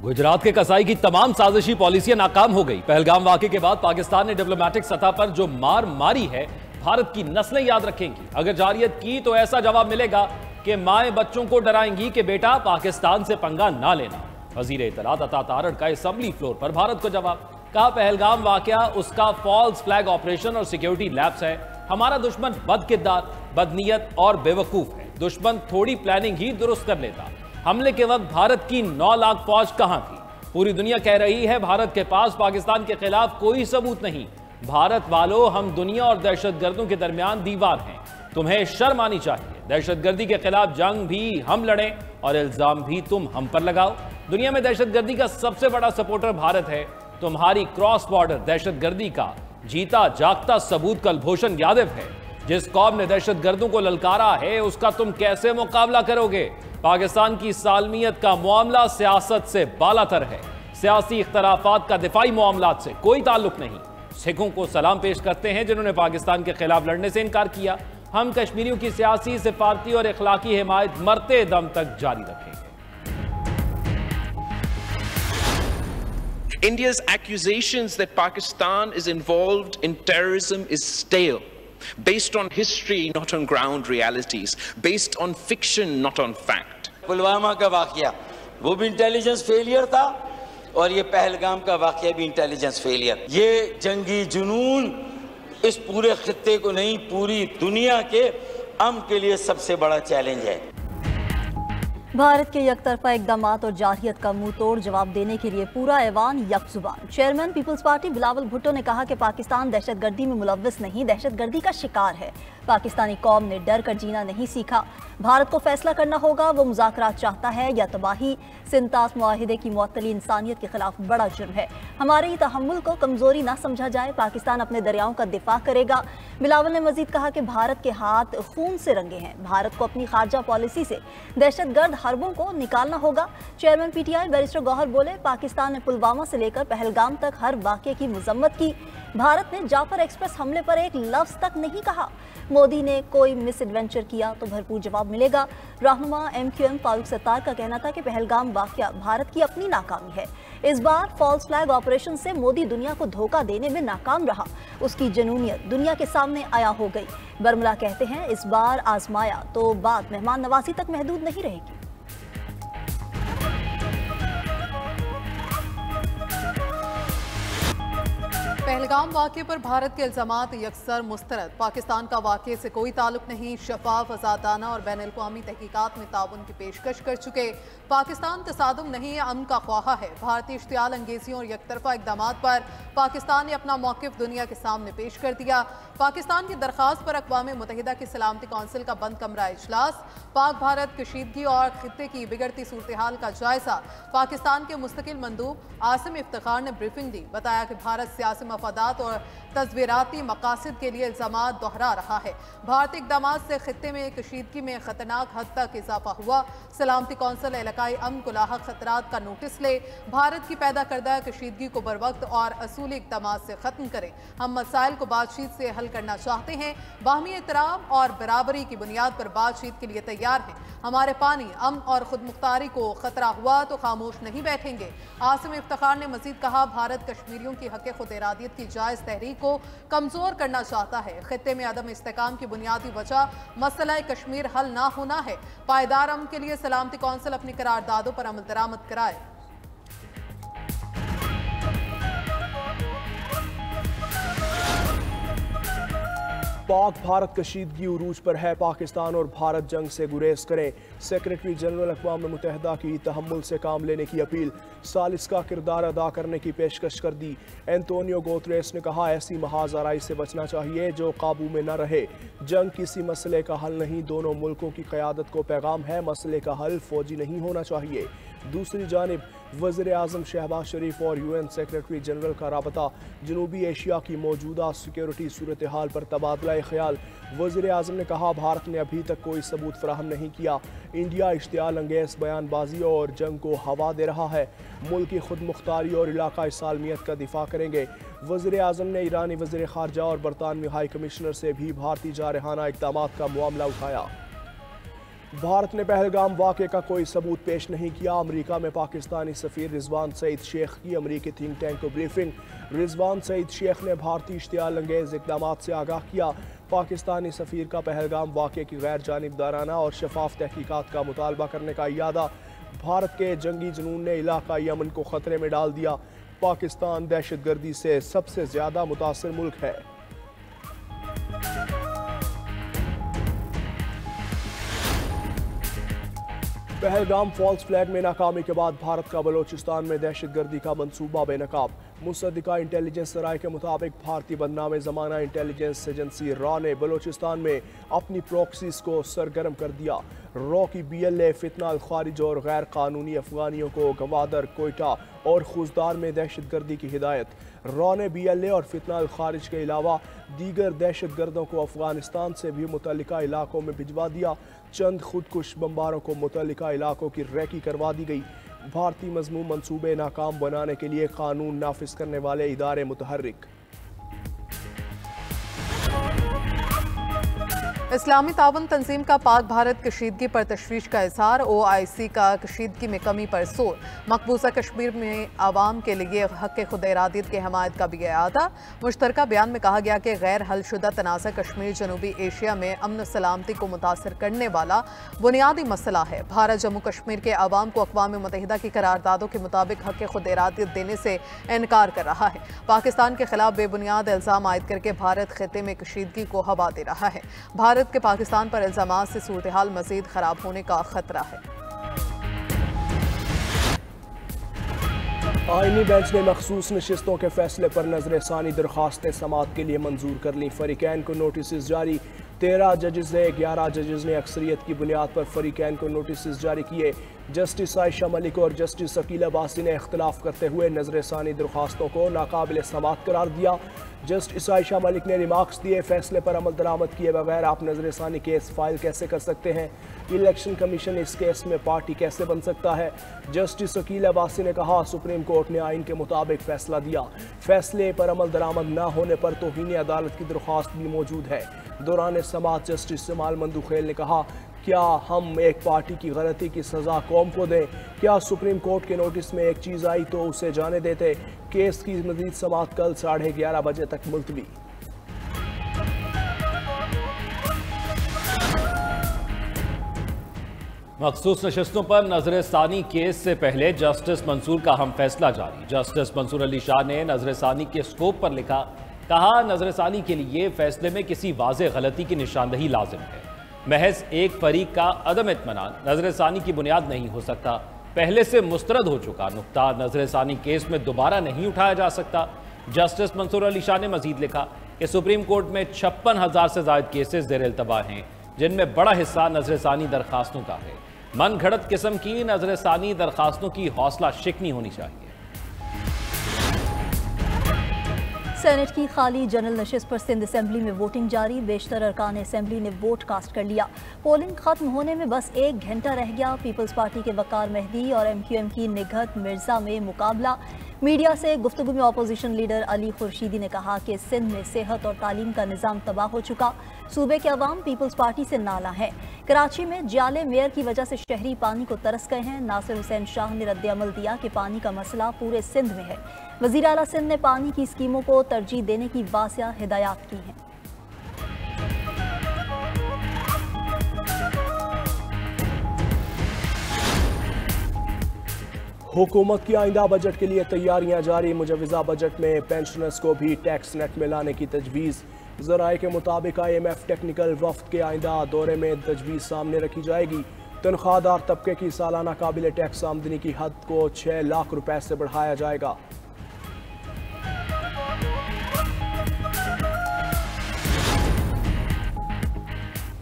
गुजरात के कसाई की तमाम साजिशी पॉलिसियां नाकाम हो गई। पहलगाम वाकये के बाद पाकिस्तान ने डिप्लोमेटिक सतह पर जो मार मारी है, भारत की नस्लें याद रखेंगी। अगर जारियत की तो ऐसा जवाब मिलेगा कि माएं बच्चों को डराएंगी कि बेटा पाकिस्तान से पंगा ना लेना। वजीर इत्तलात अता तारड़ का असेंबली फ्लोर पर भारत को जवाब। कहा, पहलगाम वाकया उसका फॉल्स फ्लैग ऑपरेशन और सिक्योरिटी लैप्स है। हमारा दुश्मन बदकिरदार, बदनीयत और बेवकूफ है। दुश्मन थोड़ी प्लानिंग ही दुरुस्त कर लेता। हमले के वक्त भारत की 9 लाख फौज कहां थी? पूरी दुनिया कह रही है भारत के पास पाकिस्तान के खिलाफ कोई सबूत नहीं। भारत वालों, हम दुनिया और दहशतगर्दों के दरमियान दीवार हैं। तुम्हें शर्म आनी चाहिए। दहशतगर्दी के खिलाफ जंग भी हम लड़ें और इल्जाम भी तुम हम पर लगाओ। दुनिया में दहशतगर्दी का सबसे बड़ा सपोर्टर भारत है। तुम्हारी क्रॉस बॉर्डर दहशतगर्दी का जीता जागता सबूत कुलभूषण यादव है। जिस कौम ने दहशतगर्दों को ललकारा है, उसका तुम कैसे मुकाबला करोगे? पाकिस्तान की सालमियत का मामला सियासत से बालातर है। सियासी इख्तलाफात का दिफाई मामलात से कोई ताल्लुक नहीं। सिखों को सलाम पेश करते हैं जिन्होंने पाकिस्तान के खिलाफ लड़ने से इनकार किया। हम कश्मीरियों की सियासी, सिफारती और इखलाकी हिमायत मरते दम तक जारी रखेंगे। India's accusations that Pakistan is involved in terrorism is stale, based on history, not on ground realities, based on fiction, not on fact. Pulwama का वाकया वो भी इंटेलिजेंस फेलियर था और ये पहलगाम का वाकया भी इंटेलिजेंस फेलियर। ये जंगी जुनून इस पूरे खित्ते को नहीं, पूरी दुनिया के अमन के लिए सबसे बड़ा चैलेंज है। भारत के यकतरफा इकदामात और जारहियत का मुंह तोड़ जवाब देने के लिए पूरा ऐवान यकजुबान। चेयरमैन पीपल्स पार्टी बिलावल भुट्टो ने कहा कि पाकिस्तान दहशतगर्दी में मुलव्वस नहीं, दहशतगर्दी का शिकार है। पाकिस्तानी कौम ने डर कर जीना नहीं सीखा। भारत को फैसला करना होगा, वो मुज़ाकरात चाहता है या तबाही। सिंतास मुआहिदे की मुअत्तली इंसानियत के खिलाफ बड़ा जुर्म है। हमारे तहम्मुल को कमजोरी ना समझा जाए। पाकिस्तान अपने दरियाओं का दिफा करेगा। बिलावल ने मजीद कहा कि भारत के हाथ खून से रंगे हैं। भारत को अपनी खारजा पॉलिसी से दहशतगर्द हरबों को निकालना होगा। चेयरमैन पीटीआई बैरिस्टर गौहर बोले, पाकिस्तान ने पुलवामा से लेकर पहलगाम तक हर वाक़े की मजम्मत की। भारत ने जाफर एक्सप्रेस हमले पर एक लफ्ज तक नहीं कहा। मोदी ने कोई मिस एडवेंचर किया तो भरपूर जवाब मिलेगा। रहनुमा MQM फारूक सत्तार का कहना था कि पहलगाम वाकया भारत की अपनी नाकामी है। इस बार फॉल्स फ्लैग ऑपरेशन से मोदी दुनिया को धोखा देने में नाकाम रहा। उसकी जनूनियत दुनिया के सामने आया हो गई। बरमला कहते हैं, इस बार आजमाया तो बात मेहमान नवाजी तक महदूद नहीं रहेगी। पहलगाम वाक़े पर भारत के इल्ज़ामात यकसर मुस्तरद। पाकिस्तान का वाक़े से कोई ताल्लुक नहीं। शफाफ, आज़ादाना और बैन अल-अक़वामी तहक़ीक़ात में ताउन की पेशकश कर चुके। पाकिस्तान तसादुम नहीं, अमन का ख्वाहा है। भारतीय इश्तियाल अंगेजियों और यकतरफा इक़दामात पर पाकिस्तान ने अपना मौक़िफ़ दुनिया के सामने पेश कर दिया। पाकिस्तान की दरख्वास्त पर अक़वाम मुत्तहिदा की सलामती कौंसिल का बंद कमरा इजलास। पाक भारत कशीदगी और खित्ते की बिगड़ती सूरत हाल का जायजा। पाकिस्तान के मुस्तकिल मंदूब आसिम इफ्तिखार ने ब्रीफिंग दी। बताया कि भारत सियासी मफादात और तज़वीराती मकासद के लिए इल्ज़ामात दोहरा रहा है। भारतीय इक़दामात से खित्ते में कशीदगी में खतरनाक हद तक इजाफा हुआ। सलामती कौंसिल इलाकाई अमन को लाहक खतरात का नोटिस ले। भारत की पैदा करदा कशीदगी को बर वक्त और असूली इक़दामात से ख़त्म करें। हम मसाइल को बातचीत से हल करना चाहते हैं। बाहमी एहतराम और बराबरी की बुनियाद पर बातचीत के लिए तैयार हैं। हमारे पानी, अमन और खुद मुख्तारी को खतरा हुआ तो खामोश नहीं बैठेंगे। आसिम इफ्तिखार ने मजीद कहा, भारत कश्मीरियों की हक़ खुद इरादियत की जायज़ तहरीक को कमज़ोर करना चाहता है। खित्ते में अदम इस्तेकाम की बुनियादी वजह मसला कश्मीर हल ना होना है। पायदार अमन के लिए सलामती कौंसिल अपनी करारदादों पर अमल दरामद कराए। पाक भारत कशीदगी उरूज पर है। पाकिस्तान और भारत जंग से गुरेज करें। सेक्रेटरी जनरल अक़वाम मुत्तहिदा की तहम्मुल से काम लेने की अपील। सालिस का किरदार अदा करने की पेशकश कर दी। एंटोनियो गुतेरेस ने कहा, ऐसी महाज आराई से बचना चाहिए जो काबू में न रहे। जंग किसी मसले का हल नहीं, दोनों मुल्कों की क़यादत को पैगाम है, मसले का हल फौजी नहीं होना चाहिए। दूसरी जानिब वज़ीर आज़म शहबाज शरीफ और UN सेक्रेटरी जनरल का राबता। जनूबी एशिया की मौजूदा सिक्योरिटी सूरत हाल पर तबादला ख्याल। वज़ीर आज़म ने कहा, भारत ने अभी तक कोई सबूत फराहम नहीं किया। इंडिया इश्तियाल अंगेज़ बयानबाजियों और जंग को हवा दे रहा है। मुल्क की खुद मुख्तारी और इलाकाई सालमियत का दिफा करेंगे। वज़ीर आज़म ने ईरानी वज़ीर ख़ारजा और बरतानवी हाई कमिश्नर से भी भारतीय जारहाना इक़दामात का मामला उठाया। भारत ने पहलगाम वाक़े का कोई सबूत पेश नहीं किया। अमेरिका में पाकिस्तानी सफ़ीर रिजवान सईद शेख की अमेरिकी थिंक टैंक को ब्रीफिंग। रिजवान सईद शेख ने भारतीय इश्तियाल अंगेज़ इक़दामात से आगाह किया। पाकिस्तानी सफ़ीर का पहलगाम वाक़े की गैर जानिबदाराना और शफाफ तहकीकात का मुतालबा करने का इरादा। भारत के जंगी जुनून ने इलाकाई अमन को ख़तरे में डाल दिया। पाकिस्तान दहशतगर्दी से सबसे ज़्यादा मुतासिर मुल्क है। पहलगाम फॉल्स फ्लैग में नाकामी के बाद भारत का बलोचिस्तान में दहशतगर्दी का मंसूबा बेनकाब। मुसद्दिका इंटेलिजेंस सराय के मुताबिक भारतीय बदनाम ज़माना इंटेलिजेंस एजेंसी रॉ ने बलोचिस्तान में अपनी प्रॉक्सीज को सरगर्म कर दिया। रॉ की BLA फितना अल खारिज और गैर कानूनी अफगानियों को गवादर, कोयटा और खुजदार में दहशतगर्दी की हिदायत। रॉ ने BLA और फितना अल खारिज के अलावा दीगर दहशतगर्दों को अफगानिस्तान से भी मुतल्लिका इलाकों में भिजवा दिया। चंद खुदकुश बम्बारों को मुतल्लिका इलाकों की रैकी करवा दी गई। भारतीय मजमूम मंसूबे नाकाम बनाने के लिए कानून नाफिज करने वाले इदारे मुतहर्रिक। इस्लामी ताउन तंजीम का पाक भारत कशीदगी पर तशवीश का इजहार। OIC का कशीदगी में कमी पर जोर। मकबूजा कश्मीर में आवाम के लिए हक खुद इरादियत की हमायत का भी इरादा। मुश्तरका बयान में कहा गया कि गैर हलशुदा तनाज़ा कश्मीर जनूबी एशिया में अमन सलामती को मुतासर करने वाला बुनियादी मसला है। भारत जम्मू कश्मीर के आवाम को अक़वाम मुत्तहिदा की करारदादों के मुताबिक हक खुद इरादियत देने से इनकार कर रहा है। पाकिस्तान के खिलाफ बेबुनियाद इल्ज़ाम आयद करके भारत खिते में कशीदगी को हवा दे रहा है। भारत के पाकिस्तान पर इल्जामात से सूरत हाल मजीद खराब होने का खतरा है। आईनी बेंच ने मखसूस नशिस्तों के फैसले पर नजरसानी दरखास्तें समाअत के लिए मंजूर कर ली। फरीकैन को नोटिस जारी। 13 जजेस ने 11 जजेस ने अक्सरियत की बुनियाद पर फरीकैन को नोटिस जारी किए। जस्टिस आयशा मलिक और जस्टिस शकील अब्बासी ने इख्तलाफ करते हुए नजरसानी दरखास्तों को नाकाबिल समाअत करार दिया। जस्टिस आयशा मलिक ने रिमार्क्स दिए, फैसले पर अमल दरामद किए बगैर आप नजरसानी केस फाइल कैसे कर सकते हैं? इलेक्शन कमीशन इस केस में पार्टी कैसे बन सकता है? जस्टिस शकील अब्बासी ने कहा, सुप्रीम कोर्ट ने आइन के मुताबिक फैसला दिया। फैसले पर अमल दरामद न होने पर तौहीन अदालत की दरख्वास्त भी मौजूद है। दौरान समाअत जस्टिस जमाल मंदुखेल ने कहा, क्या हम एक पार्टी की गलती की सज़ा कौम को दें? क्या सुप्रीम कोर्ट के नोटिस में एक चीज़ आई तो उसे जाने देते? केस की मज़ीद समाअत कल 11:30 बजे तक मुलतवी। मखसूस नशिस्तों पर नजरसानी केस से पहले जस्टिस मंसूर का हम फैसला जारी। जस्टिस मंसूर अली शाह ने नजरसानी के स्कोप पर लिखा, कहा नजरसानी के लिए फैसले में किसी वाज़ेह गलती की निशानदही लाजिम है। महज एक फरीक का अदम इत्मीनान नजरसानी की बुनियाद नहीं हो सकता। पहले से मुस्तरद हो चुका नुक्ता नजरसानी केस में दोबारा नहीं उठाया जा सकता। जस्टिस मंसूर अली शाह ने मजीद लिखा कि सुप्रीम कोर्ट में 56,000 से ज़ायद केसेस ज़ेर इल्तवा हैं, जिनमें बड़ा हिस्सा नजरसानी दरखास्तों का है। मन घड़त किस्म की नजरसानी दरखास्तों की हौसला शिकनी होनी चाहिए। सेनेट की खाली जनरल नशिस्त पर सिंध असेंबली में वोटिंग जारी। बेशतर अरकान असेंबली ने वोट कास्ट कर लिया। पोलिंग खत्म होने में बस 1 घंटा रह गया। पीपल्स पार्टी के वकार मेहदी और MQM की निगहत मिर्जा में मुकाबला। मीडिया से गुफ्तगू में अपोजिशन लीडर अली खुर्शीदी ने कहा कि सिंध में सेहत और तालीम का निज़ाम तबाह हो चुका। सूबे के अवाम पीपल्स पार्टी से नाला है। कराची में जाले मेयर की वजह से शहरी पानी को तरस गए हैं। नासिर हुसैन शाह ने रद्द-ए-अमल दिया कि पानी का मसला पूरे सिंध में है। वज़ीर आला सिंध ने पानी की स्कीमों को तरजीह देने की वासिया हिदायत की हैं। हुकूमत की आइंदा बजट के लिए तैयारियां जारी। मुजवजा बजट में पेंशनर्स को भी टैक्स नेट में लाने की तजवीज़। ज़राए के मुताबिक IMF टेक्निकल वफ्द के आइंदा दौरे में तजवीज़ सामने रखी जाएगी। तनख्वाहदार तबके की सालाना काबिल टैक्स आमदनी की हद को 6 लाख रुपए से बढ़ाया जाएगा।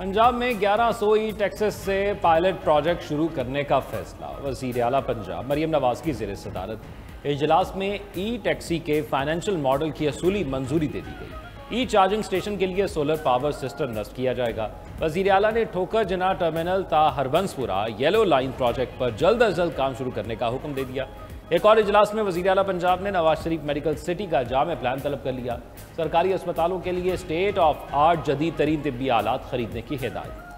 पंजाब में 1100 ई-टैक्सेस से पायलट प्रोजेक्ट शुरू करने का फैसला। वज़ीर आला पंजाब मरियम नवाज की ज़ेर सदारत इजलास में ई-टैक्सी के फाइनेंशियल मॉडल की असूली मंजूरी दे दी गई। ई-चार्जिंग स्टेशन के लिए सोलर पावर सिस्टम नस्ब किया जाएगा। वज़ीर आला ने ठोकर जना टर्मिनल ता हरबंसपुरा येलो लाइन प्रोजेक्ट पर जल्द अज जल्द काम शुरू करने का हुक्म दे दिया। एक और इजलास में वज़ीर आला पंजाब ने नवाज शरीफ मेडिकल सिटी का जामे प्लान तलब कर लिया। सरकारी अस्पतालों के लिए स्टेट ऑफ आर्ट जदीद तरीन तिब्बी आलात खरीदने की हिदायत।